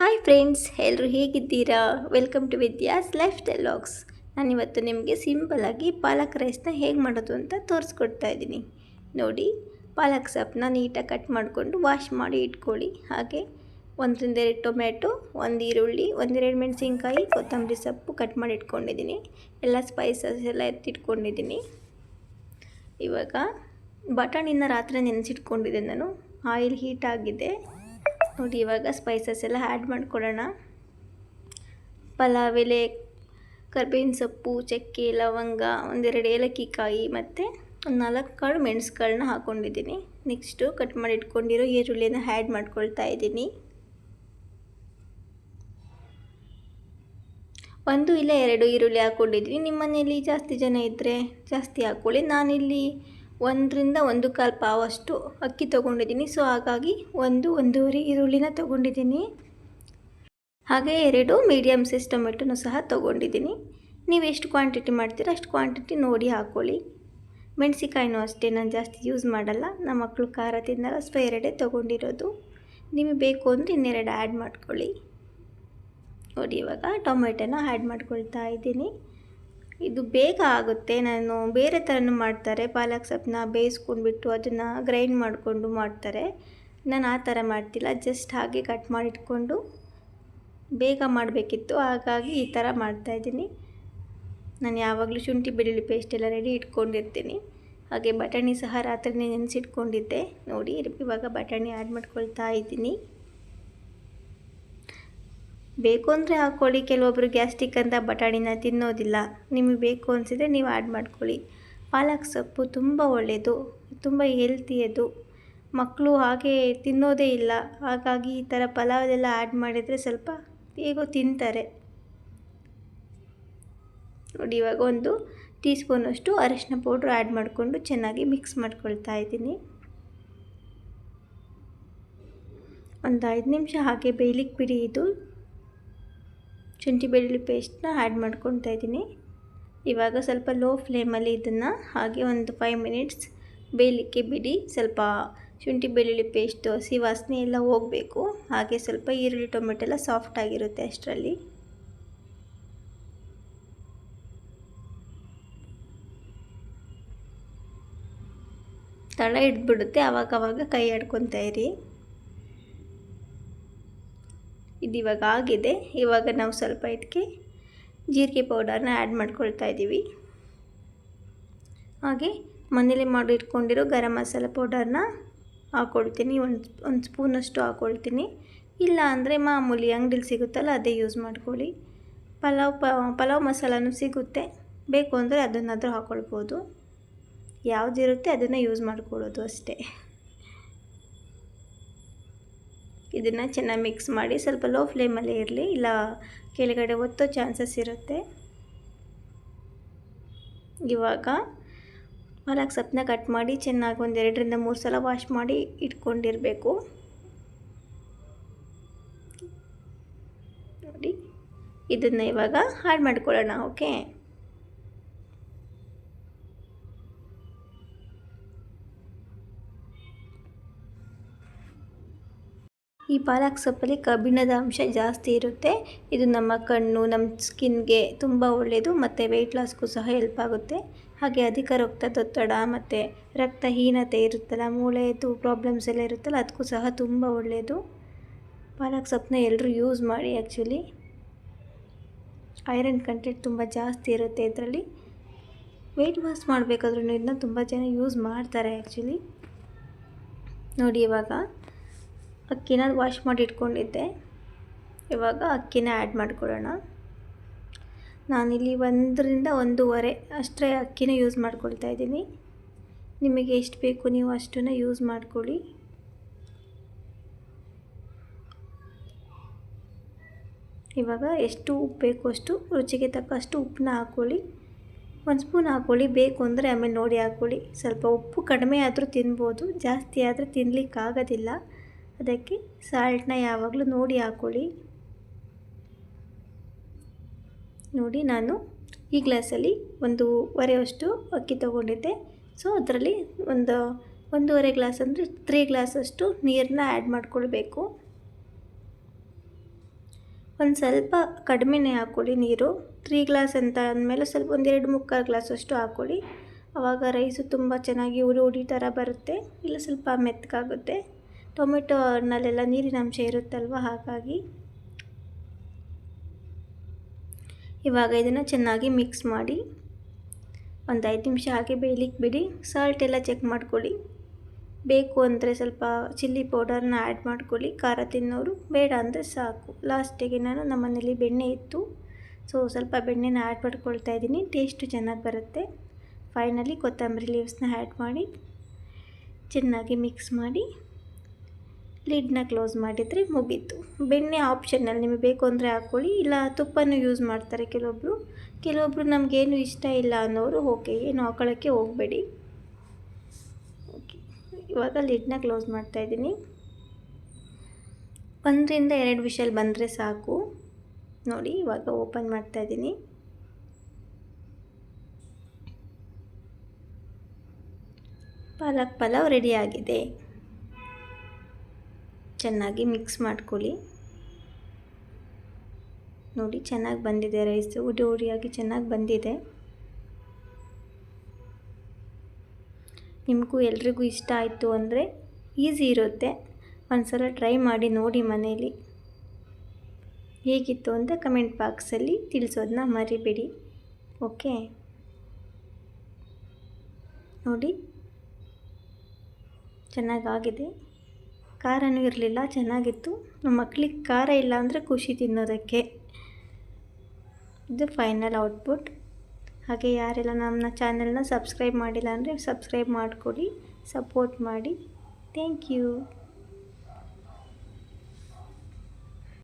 Hi friends, ಎಲ್ಲರೂ ಹೇಗಿದ್ದೀರಾ? Welcome to Vidya's lifestyle vlogs. ನಾನಿವತ್ತು ನಿಮಗೆ ಸಿಂಪಲಾಗಿ ಪಾಲಕ್ ರೈಸ್ನ ಹೇಗೆ ಮಾಡೋದು ಅಂತ ತೋರಿಸ್ಕೊಡ್ತಾ ಇದ್ದೀನಿ. ನೋಡಿ, ಪಾಲಕ್ ಸೊಪ್ಪನ್ನ ನೀಟಾಗಿ ಕಟ್ ಮಾಡಿಕೊಂಡು ವಾಶ್ ಮಾಡಿ ಇಟ್ಕೊಳ್ಳಿ. ಹಾಗೆ 1-2 ಟೊಮೆಟೊ, 1 ಈರುಳ್ಳಿ, 1-2 ಮೆಣಸಿನ್ಕಾಯಿ, ಕೊತ್ತಂಬರಿ ಸೊಪ್ಪು ಕಟ್ ಮಾಡಿ ಇಟ್ಕೊಂಡಿದ್ದೀನಿ. ಎಲ್ಲ ಸ್ಪೈಸಸ್ ಎಲ್ಲ ಎತ್ತಿಟ್ಕೊಂಡಿದ್ದೀನಿ. ಇವಾಗ ಬಟಾಣಿನ ರಾತ್ರಿ ನೆನೆಸಿಟ್ಕೊಂಡಿದ್ದೆ ನಾನು. ಆಯಿಲ್ ಹೀಟ್ ಆಗಿದೆ ನೋಡಿ. ಇವಾಗ ಸ್ಪೈಸಸ್ ಎಲ್ಲ ಆ್ಯಡ್ ಮಾಡ್ಕೊಳ್ಳೋಣ. ಪಲಾವ್ ಎಲೆ, ಕರ್ಬೇವಿನ ಸೊಪ್ಪು, ಚಕ್ಕೆ, ಲವಂಗ, 1-2 ಏಲಕ್ಕಿ ಕಾಯಿ ಮತ್ತು 4 ಕಾಳು ಮೆಣಸುಗಳನ್ನ ಹಾಕ್ಕೊಂಡಿದ್ದೀನಿ. ನೆಕ್ಸ್ಟು ಕಟ್ ಮಾಡಿ ಇಟ್ಕೊಂಡಿರೋ ಈರುಳ್ಳಿನ ಆ್ಯಡ್ ಮಾಡ್ಕೊಳ್ತಾ ಇದ್ದೀನಿ. 1 ಇಲ್ಲ 2 ಈರುಳ್ಳಿ ಹಾಕ್ಕೊಂಡಿದ್ದೀನಿ. ನಿಮ್ಮ ಮನೆಯಲ್ಲಿ ಜಾಸ್ತಿ ಜನ ಇದ್ದರೆ ಜಾಸ್ತಿ ಹಾಕ್ಕೊಳ್ಳಿ. ನಾನಿಲ್ಲಿ 1-1.25 ಪಾವಷ್ಟು ಅಕ್ಕಿ ತೊಗೊಂಡಿದ್ದೀನಿ. ಸೊ ಹಾಗಾಗಿ 1-1.5 ಈರುಳ್ಳಿನ ತೊಗೊಂಡಿದ್ದೀನಿ. ಹಾಗೆ 2 ಮೀಡಿಯಮ್ ಸೈಜ್ ಟೊಮೆಟೊನೂ ಸಹ ತೊಗೊಂಡಿದ್ದೀನಿ. ನೀವು ಎಷ್ಟು ಕ್ವಾಂಟಿಟಿ ಮಾಡ್ತೀರೋ ಅಷ್ಟು ಕ್ವಾಂಟಿಟಿ ನೋಡಿ ಹಾಕ್ಕೊಳ್ಳಿ. ಮೆಣಸಿಕಾಯಿನೂ ಅಷ್ಟೇ, ನಾನು ಜಾಸ್ತಿ ಯೂಸ್ ಮಾಡಲ್ಲ. ನಮ್ಮ ಮಕ್ಕಳು ಖಾರ ತಿನ್ನಲ್ಲ, ಸೊ 2 ತೊಗೊಂಡಿರೋದು. ನಿಮಗೆ ಬೇಕು ಅಂದರೆ 2 ಆ್ಯಡ್ ಮಾಡ್ಕೊಳ್ಳಿ. ನೋಡಿ, ಇವಾಗ ಟೊಮೆಟೊನ ಆ್ಯಡ್ ಮಾಡ್ಕೊಳ್ತಾ ಇದ್ದೀನಿ. ಇದು ಬೇಗ ಆಗುತ್ತೆ. ನಾನು ಬೇರೆ ಥರನೂ ಮಾಡ್ತಾರೆ, ಪಾಲಕ್ ಸೊಪ್ಪನ್ನ ಬೇಯಿಸ್ಕೊಂಡ್ಬಿಟ್ಟು ಅದನ್ನು ಗ್ರೈಂಡ್ ಮಾಡಿಕೊಂಡು ಮಾಡ್ತಾರೆ. ನಾನು ಆ ಥರ ಮಾಡ್ತಿಲ್ಲ, ಜಸ್ಟ್ ಹಾಗೆ ಕಟ್ ಮಾಡಿಟ್ಕೊಂಡು ಬೇಗ ಮಾಡಬೇಕಿತ್ತು, ಹಾಗಾಗಿ ಈ ಥರ ಮಾಡ್ತಾಯಿದ್ದೀನಿ. ನಾನು ಯಾವಾಗಲೂ ಶುಂಠಿ ಬೆಳ್ಳುಳ್ಳಿ ಪೇಸ್ಟ್ ಎಲ್ಲ ರೆಡಿ ಇಟ್ಕೊಂಡಿರ್ತೀನಿ. ಹಾಗೆ ಬಟಾಣಿ ಸಹ ರಾತ್ರಿನೇ ನೆನೆಸಿಟ್ಕೊಂಡಿದ್ದೆ. ನೋಡಿ, ಇವಾಗ ಬಟಾಣಿ ಆ್ಯಡ್ ಮಾಡ್ಕೊಳ್ತಾ ಇದ್ದೀನಿ. ಬೇಕು ಅಂದರೆ ಹಾಕ್ಕೊಳ್ಳಿ. ಕೆಲವೊಬ್ಬರು ಗ್ಯಾಸ್ಟ್ರಿಕ್ ಅಂತ ಬಟಾಣಿನ ತಿನ್ನೋದಿಲ್ಲ. ನಿಮಗೆ ಬೇಕು ಅನಿಸಿದರೆ ನೀವು ಆ್ಯಡ್ ಮಾಡ್ಕೊಳ್ಳಿ. ಪಾಲಕ್ ಸೊಪ್ಪು ತುಂಬ ಒಳ್ಳೆಯದು, ತುಂಬ ಹೆಲ್ತಿ ಅದು. ಮಕ್ಕಳು ಹಾಗೆ ತಿನ್ನೋದೇ ಇಲ್ಲ. ಹಾಗಾಗಿ ಈ ಥರ ಪಲಾವದೆಲ್ಲ ಆ್ಯಡ್ ಮಾಡಿದರೆ ಸ್ವಲ್ಪ ಹೇಗೋ ತಿಂತಾರೆ. ನೋಡಿ, ಇವಾಗ 1 ಟೀ ಸ್ಪೂನಷ್ಟು ಅರಿಶಿನ ಪೌಡ್ರ್ ಆ್ಯಡ್ ಮಾಡಿಕೊಂಡು ಚೆನ್ನಾಗಿ ಮಿಕ್ಸ್ ಮಾಡ್ಕೊಳ್ತಾ ಇದ್ದೀನಿ. ಒಂದು 5 ನಿಮಿಷ ಹಾಗೆ ಬೇಯಲಿಕ್ಕೆ ಬಿಡಿ. ಇದು ಶುಂಠಿ ಬೆಳ್ಳುಳ್ಳಿ ಪೇಸ್ಟ್ನ ಆ್ಯಡ್ ಮಾಡ್ಕೊತಾ ಇದ್ದೀನಿ. ಇವಾಗ ಸ್ವಲ್ಪ ಲೋ ಫ್ಲೇಮಲ್ಲಿ ಇದನ್ನು ಹಾಗೆ ಒಂದು 5 ಮಿನಿಟ್ಸ್ ಬೇಯಲಿಕ್ಕೆ ಬಿಡಿ. ಸ್ವಲ್ಪ ಶುಂಠಿ ಬೆಳ್ಳುಳ್ಳಿ ಪೇಸ್ಟ್ ಹಸಿ ವಾಸನೆ ಎಲ್ಲ ಹೋಗಬೇಕು. ಹಾಗೆ ಸ್ವಲ್ಪ ಈರುಳ್ಳಿ ಟೊಮೆಟೊ ಎಲ್ಲ ಸಾಫ್ಟ್ ಆಗಿರುತ್ತೆ ಅಷ್ಟರಲ್ಲಿ. ತಳ ಹಿಡಿದ್ಬಿಡುತ್ತೆ, ಆವಾಗವಾಗ ಕೈ ಆಡ್ಕೊತಾ ಇರಿ. ಇದು ಇವಾಗ ಆಗಿದೆ. ಇವಾಗ ನಾವು ಸ್ವಲ್ಪ ಇದಕ್ಕೆ ಜೀರಿಗೆ ಪೌಡರ್ನ ಆ್ಯಡ್ ಮಾಡ್ಕೊಳ್ತಾ ಇದ್ದೀವಿ. ಹಾಗೆ ಮನೇಲಿ ಮಾಡಿಟ್ಕೊಂಡಿರೋ ಗರಂ ಮಸಾಲ ಪೌಡರ್ನ ಹಾಕ್ಕೊಳ್ತೀನಿ. ಒಂದು ಸ್ಪೂನಷ್ಟು ಹಾಕ್ಕೊಳ್ತೀನಿ. ಇಲ್ಲ ಅಂದರೆ ಮಾಮೂಲಿ ಅಂಗಡಿಲಿ ಸಿಗುತ್ತಲ್ಲ ಅದೇ ಯೂಸ್ ಮಾಡ್ಕೊಳ್ಳಿ. ಪಲಾವ್ ಮಸಾಲನೂ ಸಿಗುತ್ತೆ, ಬೇಕು ಅಂದರೆ ಅದನ್ನಾದರೂ ಹಾಕ್ಕೊಳ್ಬೋದು. ಯಾವುದಿರುತ್ತೆ ಅದನ್ನು ಯೂಸ್ ಮಾಡ್ಕೊಳ್ಳೋದು ಅಷ್ಟೇ. ಇದನ್ನು ಚೆನ್ನಾಗಿ ಮಿಕ್ಸ್ ಮಾಡಿ ಸ್ವಲ್ಪ ಲೋ ಫ್ಲೇಮಲ್ಲೇ ಇರಲಿ, ಇಲ್ಲ ಕೆಳಗಡೆ ಒತ್ತೋ ಚಾನ್ಸಸ್ ಇರುತ್ತೆ. ಇವಾಗ ಪಾಲಕ್ ಸೊಪ್ಪನ್ನ ಕಟ್ ಮಾಡಿ ಚೆನ್ನಾಗಿ 2-3 ಸಲ ವಾಶ್ ಮಾಡಿ ಇಟ್ಕೊಂಡಿರಬೇಕು. ನೋಡಿ, ಇದನ್ನು ಇವಾಗ ಆ್ಯಡ್ ಮಾಡ್ಕೊಳ್ಳೋಣ. ಓಕೆ, ಈ ಪಾಲಕ್ ಸೊಪ್ಪಲ್ಲಿ ಕಬ್ಬಿಣದ ಅಂಶ ಜಾಸ್ತಿ ಇರುತ್ತೆ. ಇದು ನಮ್ಮ ಕಣ್ಣು, ನಮ್ಮ ಸ್ಕಿನ್ಗೆ ತುಂಬ ಒಳ್ಳೆಯದು ಮತ್ತು ವೆಯ್ಟ್ ಲಾಸ್ಗೂ ಸಹ ಹೆಲ್ಪ್ ಆಗುತ್ತೆ. ಹಾಗೆ ಅಧಿಕ ರಕ್ತದೊತ್ತಡ ಮತ್ತು ರಕ್ತಹೀನತೆ ಇರುತ್ತಲ್ಲ, ಮೂಳೆದು ಪ್ರಾಬ್ಲಮ್ಸ್ ಎಲ್ಲ ಇರುತ್ತಲ್ಲ, ಅದಕ್ಕೂ ಸಹ ತುಂಬ ಒಳ್ಳೆಯದು. ಪಾಲಕ್ ಸೊಪ್ಪನ್ನ ಎಲ್ಲರೂ ಯೂಸ್ ಮಾಡಿ. ಆ್ಯಕ್ಚುಲಿ ಐರನ್ ಕಂಟೆಂಟ್ ತುಂಬ ಜಾಸ್ತಿ ಇರುತ್ತೆ ಇದರಲ್ಲಿ. ವೆಯ್ಟ್ ಲಾಸ್ ಮಾಡಬೇಕಾದ್ರೂ ಇದನ್ನ ತುಂಬ ಜನ ಯೂಸ್ ಮಾಡ್ತಾರೆ ಆ್ಯಕ್ಚುಲಿ. ನೋಡಿ, ಇವಾಗ ಅಕ್ಕಿನ ವಾಶ್ ಮಾಡಿ ಇಟ್ಕೊಂಡಿದ್ದೆ. ಇವಾಗ ಅಕ್ಕಿನ ಆ್ಯಡ್ ಮಾಡ್ಕೊಳ್ಳೋಣ. ನಾನಿಲ್ಲಿ 1-1.5 ಅಷ್ಟೇ ಅಕ್ಕಿನ ಯೂಸ್ ಮಾಡ್ಕೊಳ್ತಾ ಇದ್ದೀನಿ. ನಿಮಗೆ ಎಷ್ಟು ಬೇಕು ನೀವು ಅಷ್ಟನ್ನು ಯೂಸ್ ಮಾಡ್ಕೊಳ್ಳಿ. ಇವಾಗ ಎಷ್ಟು ಉಪ್ಪು ಬೇಕು ಅಷ್ಟು ರುಚಿಗೆ ತಕ್ಕಷ್ಟು ಉಪ್ಪನ್ನ ಹಾಕ್ಕೊಳ್ಳಿ. 1 ಸ್ಪೂನ್ ಹಾಕ್ಕೊಳ್ಳಿ, ಬೇಕು ಅಂದರೆ ಆಮೇಲೆ ನೋಡಿ ಹಾಕ್ಕೊಳ್ಳಿ. ಸ್ವಲ್ಪ ಉಪ್ಪು ಕಡಿಮೆ ಆದರೂ ತಿನ್ಬೋದು, ಜಾಸ್ತಿ ಆದರೆ ತಿನ್ನಲಿಕ್ಕಾಗೋದಿಲ್ಲ. ಅದಕ್ಕೆ ಸಾಲ್ಟನ್ನ ಯಾವಾಗಲೂ ನೋಡಿ ಹಾಕ್ಕೊಳ್ಳಿ. ನೋಡಿ, ನಾನು ಈ ಗ್ಲಾಸಲ್ಲಿ 1.5 ಅಕ್ಕಿ ತೊಗೊಂಡಿದ್ದೆ. ಸೊ ಅದರಲ್ಲಿ 1.5 ಗ್ಲಾಸ್ ಅಂದರೆ 3 ಗ್ಲಾಸಷ್ಟು ನೀರನ್ನ ಆ್ಯಡ್ ಮಾಡ್ಕೊಳ್ಬೇಕು. ಒಂದು ಸ್ವಲ್ಪ ಕಡಿಮೆನೇ ಹಾಕ್ಕೊಳ್ಳಿ ನೀರು. 3 ಗ್ಲಾಸ್ ಅಂತ ಅಂದಮೇಲೆ ಸ್ವಲ್ಪ ಒಂದು 2-3 ಗ್ಲಾಸಷ್ಟು ಹಾಕ್ಕೊಳ್ಳಿ. ಆವಾಗ ರೈಸು ತುಂಬ ಚೆನ್ನಾಗಿ ಹುಡಿ ಥರ ಬರುತ್ತೆ, ಇಲ್ಲ ಸ್ವಲ್ಪ ಮೆತ್ತಗಾಗುತ್ತೆ. ಟೊಮೆಟೊನಲ್ಲೆಲ್ಲ ನೀರಿನ ಅಂಶ ಇರುತ್ತಲ್ವ, ಹಾಗಾಗಿ. ಇವಾಗ ಇದನ್ನು ಚೆನ್ನಾಗಿ ಮಿಕ್ಸ್ ಮಾಡಿ ಒಂದು 5 ನಿಮಿಷ ಹಾಗೆ ಬೇಯಲಿಕ್ಕೆ ಬಿಡಿ. ಸಾಲ್ಟ್ ಎಲ್ಲ ಚೆಕ್ ಮಾಡ್ಕೊಳ್ಳಿ. ಬೇಕು ಅಂದರೆ ಸ್ವಲ್ಪ ಚಿಲ್ಲಿ ಪೌಡರ್ನ ಆ್ಯಡ್ ಮಾಡ್ಕೊಳ್ಳಿ, ಖಾರ ತಿನ್ನೋರು. ಬೇಡ ಅಂದರೆ ಸಾಕು. ಲಾಸ್ಟಿಗೆ ನಾನು ನಮ್ಮನೇಲಿ ಬೆಣ್ಣೆ ಇತ್ತು, ಸೊ ಸ್ವಲ್ಪ ಬೆಣ್ಣೆನ ಆ್ಯಡ್ ಮಾಡ್ಕೊಳ್ತಾ ಇದ್ದೀನಿ. ಟೇಸ್ಟು ಚೆನ್ನಾಗಿ ಬರುತ್ತೆ. ಫೈನಲಿ ಕೊತ್ತಂಬರಿ ಲೀವ್ಸ್ನ ಆ್ಯಡ್ ಮಾಡಿ ಚೆನ್ನಾಗಿ ಮಿಕ್ಸ್ ಮಾಡಿ ಲಿಡ್ನ ಕ್ಲೋಸ್ ಮಾಡಿದರೆ ಮುಗೀತು. ಬೆಣ್ಣೆ ಆಪ್ಷನಲ್, ನಿಮಗೆ ಬೇಕು ಅಂದರೆ ಹಾಕ್ಕೊಳ್ಳಿ, ಇಲ್ಲ ತುಪ್ಪನೂ ಯೂಸ್ ಮಾಡ್ತಾರೆ ಕೆಲವೊಬ್ಬರು ನಮಗೇನು ಇಷ್ಟ ಇಲ್ಲ ಅನ್ನೋರು ಓಕೆ, ಏನು ಹಾಕೊಳ್ಳೋಕ್ಕೆ ಹೋಗಬೇಡಿ. ಓಕೆ, ಇವಾಗ ಲಿಡ್ನ ಕ್ಲೋಸ್ ಮಾಡ್ತಾಯಿದ್ದೀನಿ. 1-2 ವಿಷಲ್ ಬಂದರೆ ಸಾಕು. ನೋಡಿ, ಇವಾಗ ಓಪನ್ ಮಾಡ್ತಾಯಿದ್ದೀನಿ. ಪಾಲಕ್ ಪಲಾವ್ ರೆಡಿಯಾಗಿದೆ. ಚೆನ್ನಾಗಿ ಮಿಕ್ಸ್ ಮಾಡ್ಕೊಳ್ಳಿ. ನೋಡಿ, ಚೆನ್ನಾಗಿ ಬಂದಿದೆ ರೈಸು, ಉಡಿಯಾಗಿ ಚೆನ್ನಾಗಿ ಬಂದಿದೆ. ನಿಮಗೂ ಎಲ್ರಿಗೂ ಇಷ್ಟ ಆಯಿತು ಅಂದರೆ ಈಸಿ ಇರುತ್ತೆ. ಒಂದು ಸಲ ಟ್ರೈ ಮಾಡಿ ನೋಡಿ ಮನೇಲಿ. ಹೇಗಿತ್ತು ಅಂತ ಕಮೆಂಟ್ ಬಾಕ್ಸಲ್ಲಿ ತಿಳಿಸೋದನ್ನ ಮರಿಬೇಡಿ. ಓಕೆ, ನೋಡಿ ಚೆನ್ನಾಗಾಗಿದೆ. ಖಾರನೂ ಇರಲಿಲ್ಲ, ಚೆನ್ನಾಗಿತ್ತು. ನಮ್ಮ ಮಕ್ಕಳಿಗೆ ಖಾರ ಇಲ್ಲ ಅಂದರೆ ಖುಷಿ ತಿನ್ನೋದಕ್ಕೆ. ಇದು ಫೈನಲ್ ಔಟ್ಪುಟ್. ಹಾಗೆ ಯಾರೆಲ್ಲ ನಮ್ಮ ಚಾನೆಲ್ನ ಸಬ್ಸ್ಕ್ರೈಬ್ ಮಾಡಿಲ್ಲ ಅಂದರೆ ಸಬ್ಸ್ಕ್ರೈಬ್ ಮಾಡಿಕೊಡಿ, ಸಪೋರ್ಟ್ ಮಾಡಿ. Thank you.